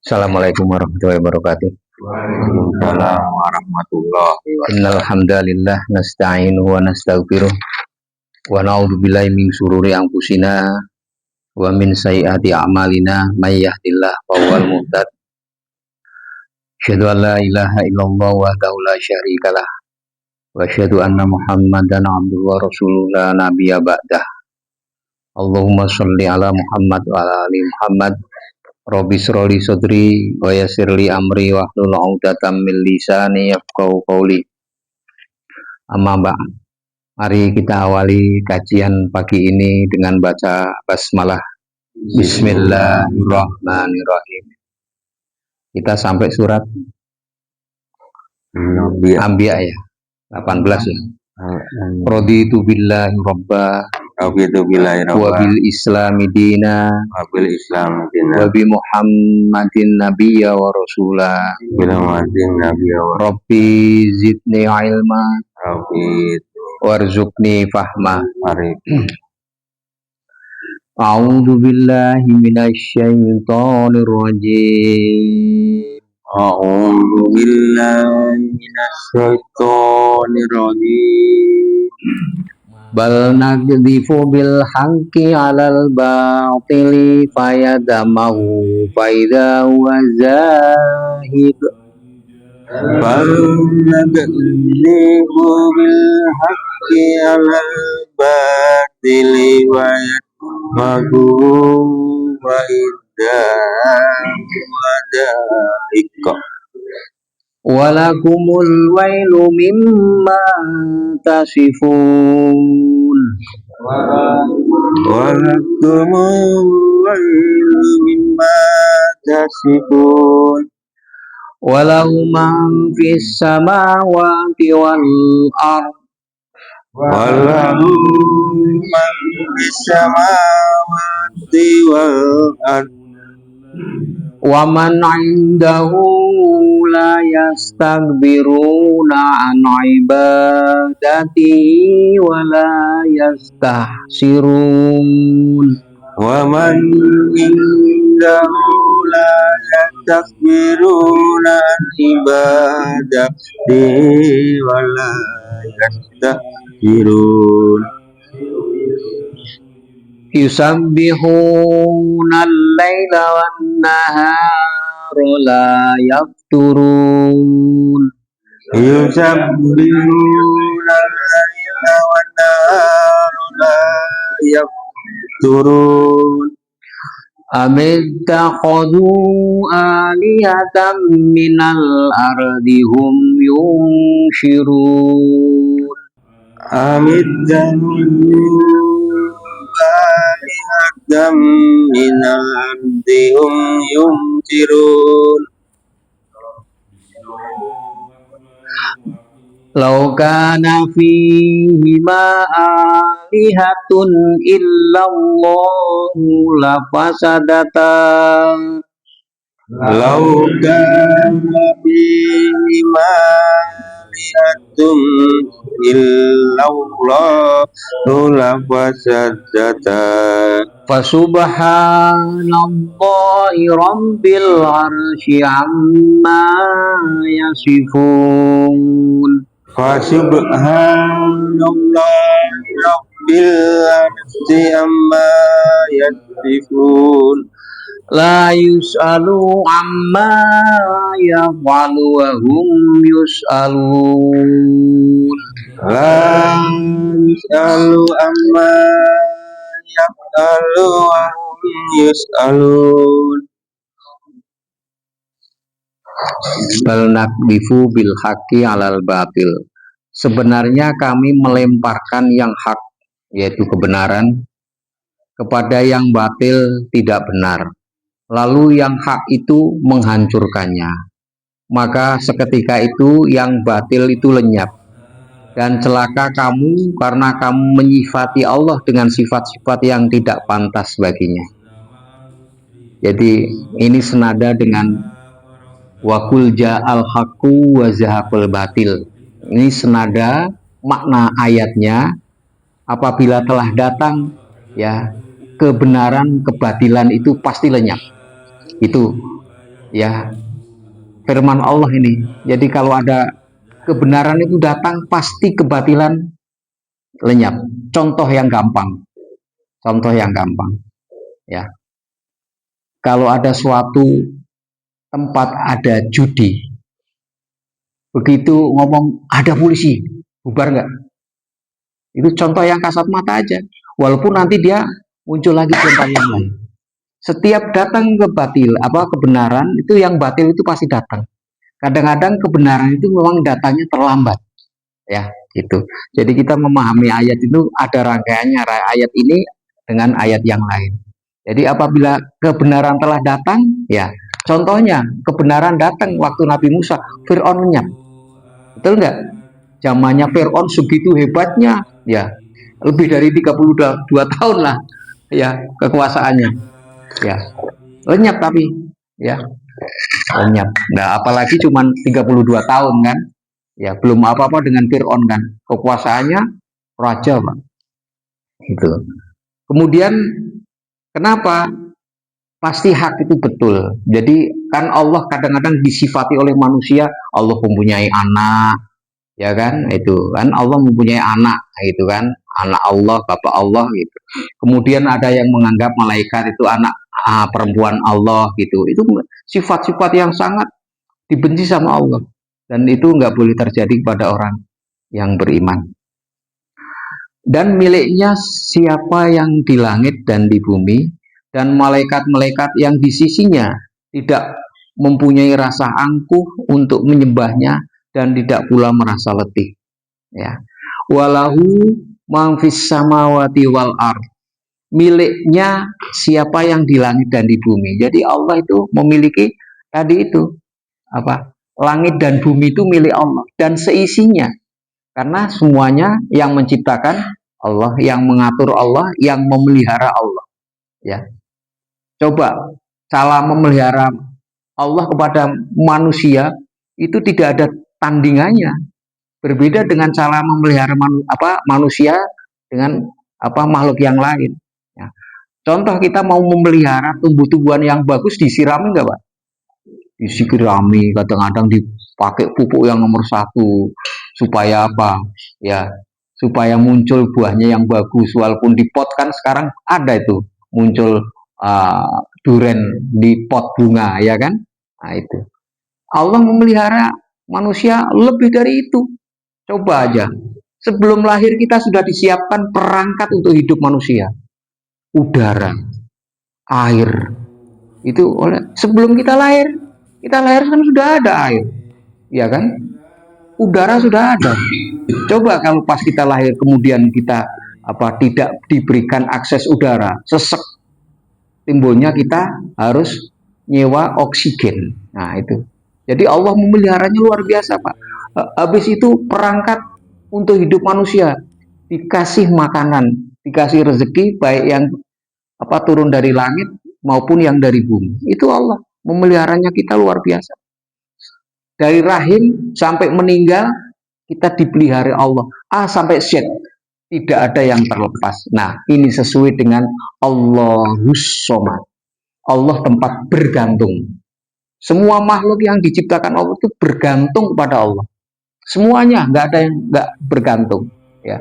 Assalamualaikum warahmatullahi wabarakatuh. Waalaikumsalam warahmatullahi wabarakatuh. Innal hamdalillah nasta'inuhu wa nastaghfiruh wa na'udzu billahi min syururi anfusina wa min sayyiati a'malina may yahdihillahu fahuwal muhtad. Asyhadu an la ilaha illallah wahdahu la syarikalah wa asyhadu anna Muhammadan abduhu wa rasuluhu la nabiyya ba'dah. Allahumma sholli ala Muhammad wa ala ali Muhammad. Rabbi shroli sadri wa yassirli amri wahlul 'uqdatam min lisani yafqahu qawli. Amma ba'd. Mari kita awali kajian pagi ini dengan baca basmalah. Bismillahirrahmanirrahim. Kita sampai surat Anbiya ya, 18 ya. Raditu billahi rabba wa bil islami dina wa bi Muhammadin nabiyya wa rasula Rabbi zidni ilma warzuqni fahma. A'udzu billahi minasyaitonir rajim. A'udzu billahi minasyaitonir rajim. Bal naqdhifu bil haqqi 'alal batili fayadamahu faidha huwa zahid. Bal naqdhifu bil haqqi 'alal batili fayadamahu faidha huwa zahid. Walakumul wailu mimma tasifun. Walakumul wailu mimma tasifun. Walau man fis samawati wal ard. Walau man fis samawati wal ard. Wa man 'indahu la yastakbiruna an ibadatihi wa la yastahsirun. Wa man 'indahu la yastakbiruna an ibadatihi wa la yastahsirun. Yusabbihuna al-laila wan-nahara la yafturun. Yusabbihuna al-laila wan-nahara la yafturun. Amittakhadhu alihatan minal ardi hum yunshirun. Amittakhadhu alihatan minal ardi hum yunshirun. Law kana fihima alihatun illallahu lafasadata. Law kana fihima alihatun illallahu lafasadata. Fasubhanallahi rabbil arsy amma yasifun. Fasubhanallahi rabbil arsy amma yasifun. La yus'alu amma yaf'alu wa hum yus'alun. La yus'alu amma yaf'alu wa hum yus'alun. Bal naqdhifu bil haqqi 'alal batil. Sebenarnya kami melemparkan yang hak, yaitu kebenaran, kepada yang batil tidak benar. Lalu yang hak itu menghancurkannya. Maka seketika itu yang batil itu lenyap. Dan celaka kamu karena kamu menyifati Allah dengan sifat-sifat yang tidak pantas baginya. Jadi ini senada dengan Wakul ja'al haqqu wa zahaqal batil. Ini senada makna ayatnya, apabila telah datang ya kebenaran, kebatilan itu pasti lenyap. Itu ya firman Allah ini. Jadi kalau ada kebenaran itu datang, pasti kebatilan lenyap. Contoh yang gampang. Contoh yang gampang. Ya. Kalau ada suatu tempat ada judi, begitu ngomong ada polisi, bubar nggak? Itu contoh yang kasat mata aja. Walaupun nanti dia muncul lagi contoh yang lain. Setiap datang kebenaran itu yang batil itu pasti datang. Kadang-kadang kebenaran itu memang datangnya terlambat, ya gitu. Jadi kita memahami ayat itu ada rangkaiannya, ayat ini dengan ayat yang lain. Jadi apabila kebenaran telah datang, ya contohnya kebenaran datang waktu Nabi Musa, Fir'aun lenyap, betul nggak? Zamannya Fir'aun segitu hebatnya, ya lebih dari 32 tahun lah, ya kekuasaannya, ya lenyap tapi, ya lenyap. Nah, apalagi cuma 32 tahun kan, ya belum apa-apa dengan Fir'aun kan, kekuasaannya raja Pak. Itu. Kemudian kenapa? Pasti hak itu betul. Jadi kan Allah kadang-kadang disifati oleh manusia, Allah mempunyai anak, ya kan? Itu kan Allah mempunyai anak, itu kan? Anak Allah, Bapak Allah gitu. Kemudian ada yang menganggap malaikat itu anak perempuan Allah gitu. Itu sifat-sifat yang sangat dibenci sama Allah. Dan itu nggak boleh terjadi kepada orang yang beriman. Dan miliknya siapa yang di langit dan di bumi, dan malaikat-malaikat yang di sisinya tidak mempunyai rasa angkuh untuk menyembahnya dan tidak pula merasa letih. Ya. Walahu mangfis samawati wal ard. Miliknya siapa yang di langit dan di bumi. Jadi Allah itu memiliki tadi itu apa? Langit dan bumi itu milik Allah dan seisinya. Karena semuanya yang menciptakan Allah, yang mengatur Allah, yang memelihara Allah. Ya, coba cara memelihara Allah kepada manusia itu tidak ada tandingannya. Berbeda dengan cara memelihara manusia dengan makhluk yang lain. Ya. Contoh kita mau memelihara tumbuh-tumbuhan yang bagus disirami nggak Pak? Disirami, kadang-kadang dipakai pupuk yang nomor 1 supaya apa? Ya, supaya muncul buahnya yang bagus. Walaupun di pot kan sekarang ada itu muncul duren di pot bunga, ya kan? Nah itu. Allah memelihara manusia lebih dari itu. Coba aja. Sebelum lahir kita sudah disiapkan perangkat untuk hidup manusia. Udara, air. Itu sebelum kita lahir kan sudah ada air. Ya kan? Udara sudah ada. Coba kalau pas kita lahir kemudian kita tidak diberikan akses udara, sesek, timbulnya kita harus nyewa oksigen. Nah itu. Jadi Allah memeliharanya luar biasa Pak. Habis itu perangkat untuk hidup manusia, dikasih makanan, dikasih rezeki baik yang turun dari langit maupun yang dari bumi. Itu Allah memeliharanya kita luar biasa. Dari rahim sampai meninggal kita dipelihara Allah. Sampai syed tidak ada yang terlepas. Nah, ini sesuai dengan Allahus Somad. Allah tempat bergantung. Semua makhluk yang diciptakan Allah itu bergantung kepada Allah. Semuanya, nggak ada yang nggak bergantung. Ya,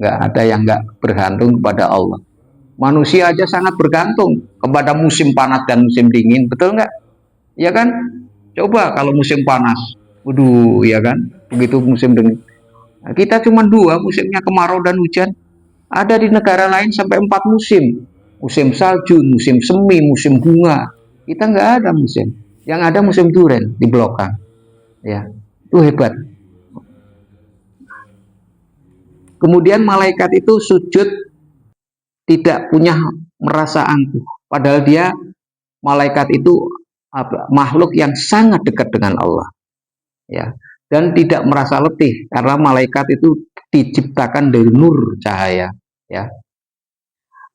nggak ada yang nggak bergantung kepada Allah. Manusia aja sangat bergantung kepada musim panas dan musim dingin, betul nggak? Ya kan? Coba kalau musim panas, waduh, ya kan? Begitu musim dingin. Nah, kita cuma 2 musimnya, kemarau dan hujan. Ada di negara lain sampai 4 musim. Musim salju, musim semi, musim bunga. Kita nggak ada musim. Yang ada musim duren di belakang. Ya, itu hebat. Kemudian malaikat itu sujud tidak punya merasa angkuh. Padahal dia malaikat itu makhluk yang sangat dekat dengan Allah. Ya, dan tidak merasa letih karena malaikat itu diciptakan dari nur cahaya. Ya.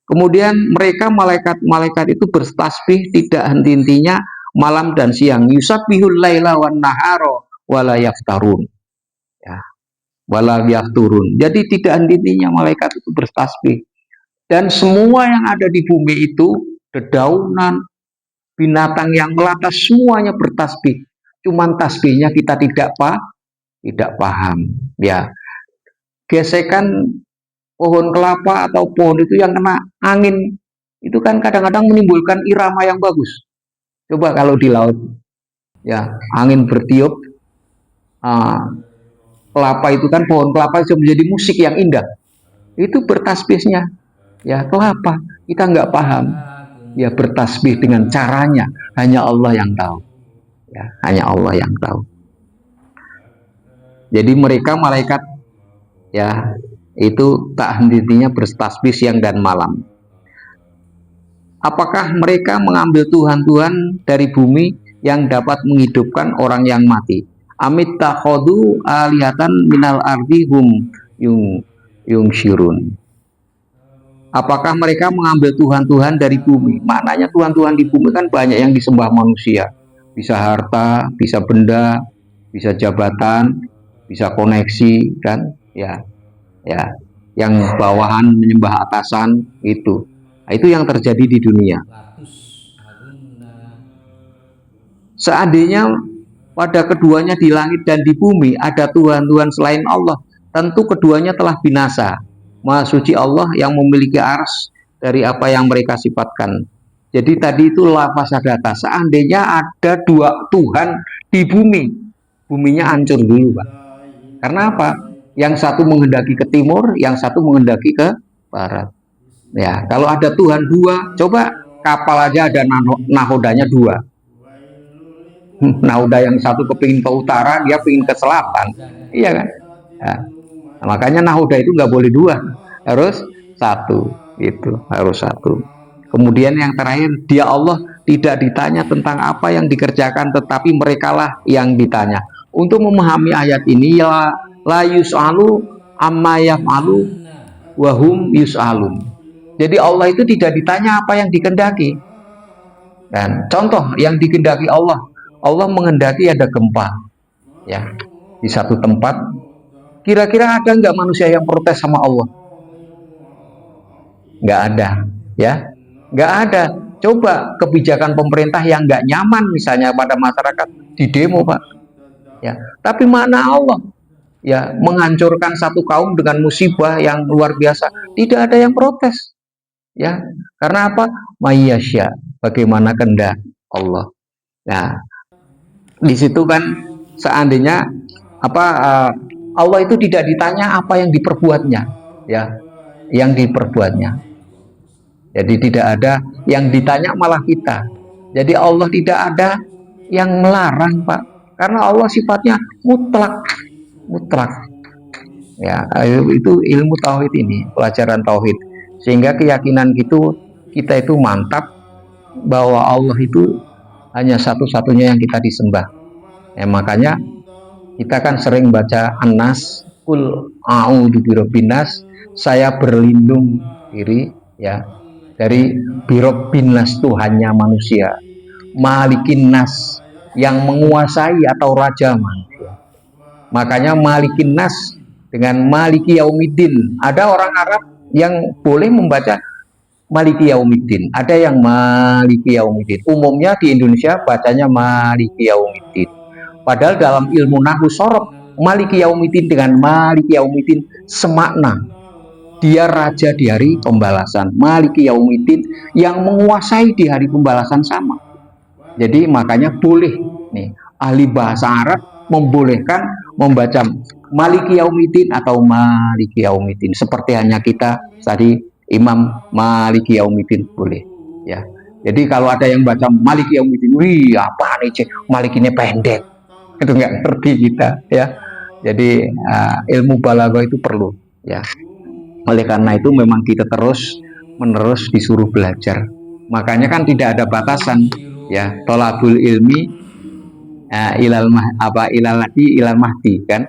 Kemudian mereka malaikat itu bertasbih tidak henti-hentinya malam dan siang. Yusabbihul laila wan nahara wala yaftarun. Ya. Wala yafturun. Jadi tidak henti-hentinya malaikat itu bertasbih. Dan semua yang ada di bumi itu, dedaunan, binatang yang melata semuanya bertasbih. Cuman tasbihnya kita tidak paham. Ya, gesekan pohon kelapa atau pohon itu yang kena angin itu kan kadang-kadang menimbulkan irama yang bagus. Coba kalau di laut, ya angin bertiup, kelapa itu kan pohon kelapa itu menjadi musik yang indah. Itu bertasbihnya, ya kelapa. Kita nggak paham, ya bertasbih dengan caranya hanya Allah yang tahu. Ya, hanya Allah yang tahu. Jadi mereka malaikat, ya itu tak henti-hentinya bertasbih siang dan malam. Apakah mereka mengambil Tuhan-Tuhan dari bumi yang dapat menghidupkan orang yang mati? Amit takhodu alihatan minal ardi hum yung syirun. Apakah mereka mengambil Tuhan-Tuhan dari bumi? Maknanya Tuhan-Tuhan di bumi kan banyak yang disembah manusia. Bisa harta, bisa benda, bisa jabatan, bisa koneksi, kan? Ya, yang bawahan menyembah atasan itu. Nah, itu yang terjadi di dunia. Seandainya pada keduanya di langit dan di bumi ada Tuhan-Tuhan selain Allah, tentu keduanya telah binasa. Maha suci Allah yang memiliki ars dari apa yang mereka sifatkan. Jadi tadi itu lafaz sadata. Seandainya ada dua Tuhan di bumi, buminya hancur dulu, Pak. Karena apa? Yang satu menghendaki ke timur, yang satu menghendaki ke barat. Ya, kalau ada Tuhan dua, coba kapal aja ada nahodanya dua. Nahoda yang satu kepingin ke utara, dia pingin ke selatan, iya kan? Ya. Nah, makanya nahoda itu nggak boleh dua, harus satu, itu harus satu. Kemudian yang terakhir, dia Allah tidak ditanya tentang apa yang dikerjakan, tetapi merekalah yang ditanya. Untuk memahami ayat ini, ya la yus'alu amma yaf'alu wahum yus'alun. Jadi Allah itu tidak ditanya apa yang dikehendaki. Dan contoh yang dikehendaki Allah, Allah menghendaki ada gempa, ya di satu tempat. Kira-kira ada nggak manusia yang protes sama Allah? Nggak ada, ya. Nggak ada. Coba kebijakan pemerintah yang nggak nyaman misalnya pada masyarakat di demo, Pak. Ya, tapi mana Allah? Ya, menghancurkan satu kaum dengan musibah yang luar biasa. Tidak ada yang protes. Ya, karena apa? Mayyasya, bagaimana kehendak Allah. Nah, di situ kan seandainya Allah itu tidak ditanya apa yang diperbuatnya, ya, yang diperbuatnya. Jadi tidak ada yang ditanya malah kita. Jadi Allah tidak ada yang melarang, Pak. Karena Allah sifatnya mutlak. Ya, itu ilmu tauhid ini, pelajaran tauhid. Sehingga keyakinan kita itu mantap bahwa Allah itu hanya satu-satunya yang kita disembah. Ya, makanya kita kan sering baca An-Nas, Qul a'udzu birabbinas, saya berlindung diri, ya, dari birabbin nas, Tuhannya manusia, Malikin nas, yang menguasai atau raja manusia. Makanya Malikin nas dengan Maliki Yaumiddin. Ada orang Arab yang boleh membaca Maliki Yaumiddin, ada yang Maliki Yaumiddin. Umumnya di Indonesia bacanya Maliki Yaumiddin. Padahal dalam ilmu nahwu shorof, Maliki Yaumiddin dengan Maliki Yaumiddin semakna. Dia raja di hari pembalasan. Maliki Yaumiddin yang menguasai di hari pembalasan sama. Jadi makanya boleh nih ahli bahasa Arab membolehkan membaca Maliki Yaumiddin atau Maliki Yaumiddin. Seperti hanya kita tadi Imam Maliki Yaumiddin boleh, ya. Jadi kalau ada yang baca Maliki Yaumiddin, wih apa nih cek Malikinya pendek, itu nggak ngerti kita, ya. Jadi ilmu balaghah itu perlu, ya. Oleh karena itu memang kita terus menerus disuruh belajar. Makanya kan tidak ada batasan, ya. Tolabul ilmi ilal mahdi, kan.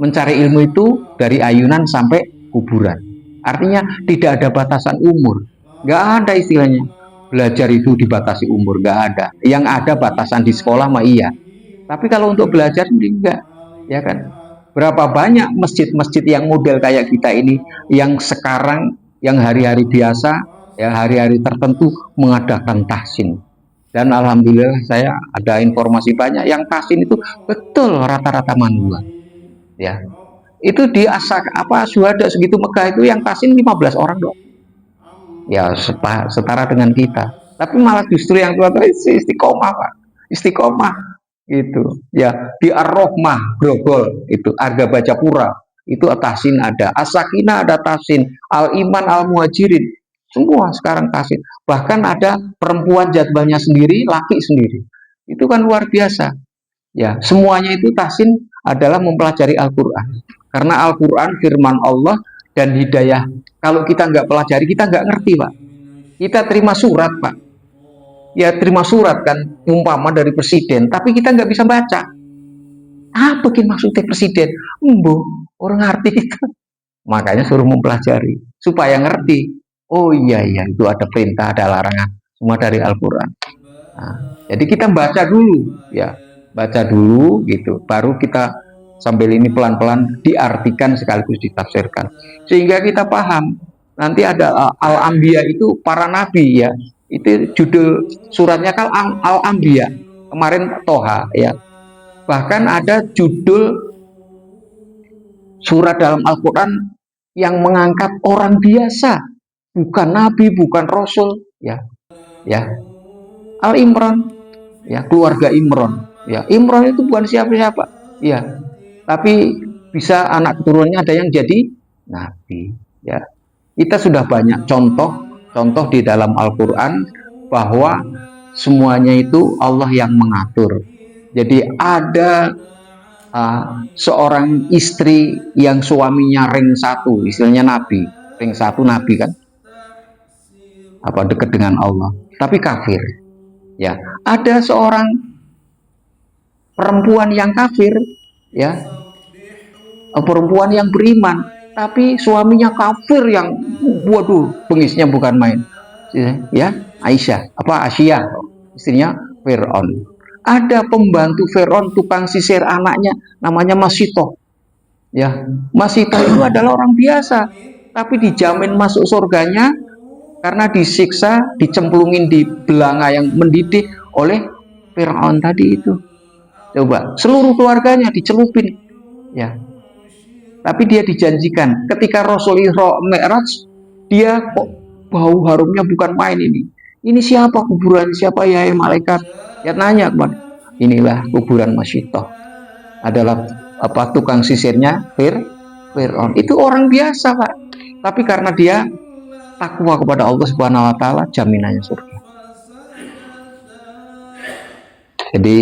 Mencari ilmu itu dari ayunan sampai kuburan. Artinya tidak ada batasan umur, nggak ada istilahnya belajar itu dibatasi umur, nggak ada. Yang ada batasan di sekolah mah iya, tapi kalau untuk belajar enggak, ya kan? Berapa banyak masjid-masjid yang model kayak kita ini, yang sekarang, yang hari-hari biasa, ya hari-hari tertentu mengadakan tahsin, Dan alhamdulillah saya ada informasi banyak yang tasin itu betul rata-rata manual. Ya, itu di asak apa syuhada segitu megah itu yang tasin 15 orang doang. Ya setara dengan kita. Tapi malah justru yang tua istiqomah Pak, istiqomah itu. Ya di Ar-Rohmah Grogol itu Arga Baca Pura itu tasin ada, As-Sakinah ada tasin, Al-Iman Al-Muhajirin semua sekarang tasin. Bahkan ada perempuan jadwalnya sendiri, laki sendiri. Itu kan luar biasa. Ya, semuanya itu tasin adalah mempelajari Al-Quran. Karena Al-Quran firman Allah dan hidayah. Kalau kita nggak pelajari, kita nggak ngerti, Pak. Kita terima surat, Pak. Ya terima surat kan, umpama dari presiden, tapi kita nggak bisa baca. Apa maksudnya presiden? Orang ngerti kita. Makanya suruh mempelajari supaya ngerti. Oh iya itu ada perintah, ada larangan, semua dari Al-Quran. Nah, jadi kita baca dulu, ya baca dulu gitu, baru kita sambil ini pelan-pelan diartikan sekaligus ditafsirkan, sehingga kita paham. Nanti ada Al-Anbiya itu para nabi ya, itu judul suratnya kan Al-Anbiya, kemarin Toha ya. Bahkan ada judul surat dalam Al-Quran yang mengangkat orang biasa, bukan nabi, bukan rasul, ya Al-Imran, ya keluarga Imran, ya Imran itu bukan siapa-siapa, ya tapi bisa anak keturunannya ada yang jadi nabi, ya kita sudah banyak contoh di dalam Al-Quran bahwa semuanya itu Allah yang mengatur. Jadi ada seorang istri yang suaminya ring satu, istilahnya nabi, ring satu nabi kan, apa dekat dengan Allah, tapi kafir. Ya, ada seorang perempuan yang kafir, ya, perempuan yang beriman, tapi suaminya kafir yang, waduh, bengisnya bukan main. Ya, Aisyah, apa Asia, istrinya Fir'aun. Ada pembantu Fir'aun tukang sisir anaknya, namanya Masito. Ya, Masito itu adalah orang biasa, tapi dijamin masuk surganya karena disiksa, dicemplungin di belanga yang mendidih oleh Fir'aun tadi itu. Coba, seluruh keluarganya dicelupin. Ya. Tapi dia dijanjikan ketika Rasul Isra Mi'raj, dia kok bau harumnya bukan main ini. Ini siapa kuburan, siapa ya malaikat? Ya nanya kepada, inilah kuburan Masito. Adalah apa tukang sisirnya Fir'aun. Itu orang biasa, Pak. Tapi karena dia takwa kepada Allah Subhanahu wa taala, jaminannya surga. Jadi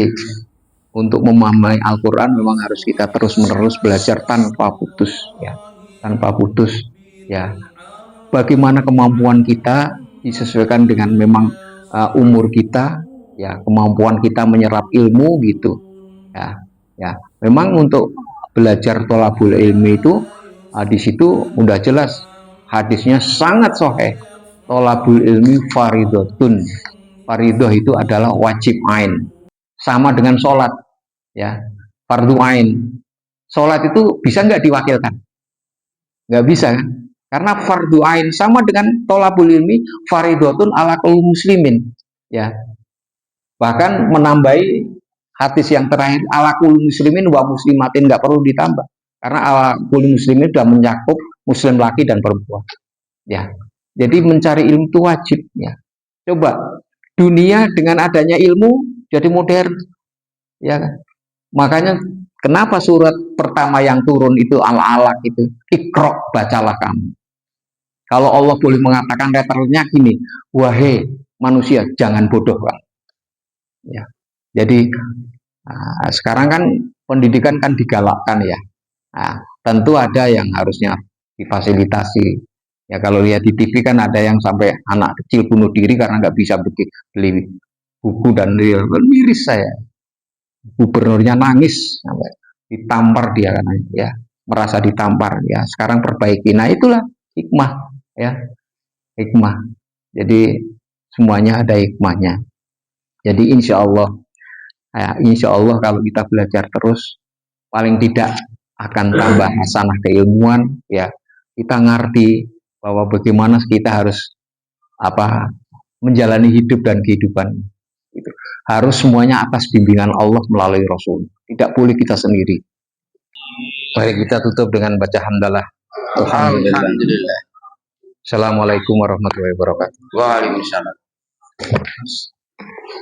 untuk memahami Al-Quran memang harus kita terus-menerus belajar tanpa putus, ya, tanpa putus, ya. Bagaimana kemampuan kita disesuaikan dengan memang umur kita, ya, kemampuan kita menyerap ilmu gitu, ya. Memang untuk belajar tholabul ilmi itu di situ udah jelas hadisnya sangat sahih. Tholabul ilmi faridotun. Faridoh itu adalah wajib ain. Sama dengan sholat, ya, fardu ain. Sholat itu bisa nggak diwakilkan? Nggak bisa kan? Karena fardu ain sama dengan tholabul ilmi faridotun ala kulli muslimin, ya. Bahkan menambahi hadis yang terakhir ala kulli muslimin wa muslimatin, nggak perlu ditambah karena ala kulli muslimin sudah mencakup muslim laki dan perempuan, ya. Jadi mencari ilmu itu wajib, ya. Coba dunia dengan adanya ilmu jadi modern, ya. Makanya kenapa surat pertama yang turun itu Al-Alaq itu, Iqra, bacalah kamu. Kalau Allah boleh mengatakan letternya gini, wahai manusia jangan bodoh, kan. Ya. Jadi sekarang kan pendidikan kan digalakkan, ya. Nah, tentu ada yang harusnya difasilitasi. Ya kalau lihat di TV kan ada yang sampai anak kecil bunuh diri karena nggak bisa beli buku dan miris saya. Gubernurnya nangis sampai ditampar dia kan, ya, merasa ditampar, ya. Sekarang perbaiki. Nah itulah hikmah, ya, hikmah. Jadi semuanya ada hikmahnya. Jadi insya Allah kalau kita belajar terus, paling tidak akan tambah hasanah keilmuan, ya. Kita ngerti bahwa bagaimana kita harus menjalani hidup dan kehidupan itu. Harus semuanya atas bimbingan Allah melalui Rasul. Tidak boleh kita sendiri. Mari kita tutup dengan baca hamdalah. Alhamdulillah. Assalamualaikum warahmatullahi wabarakatuh. Waalaikumsalam.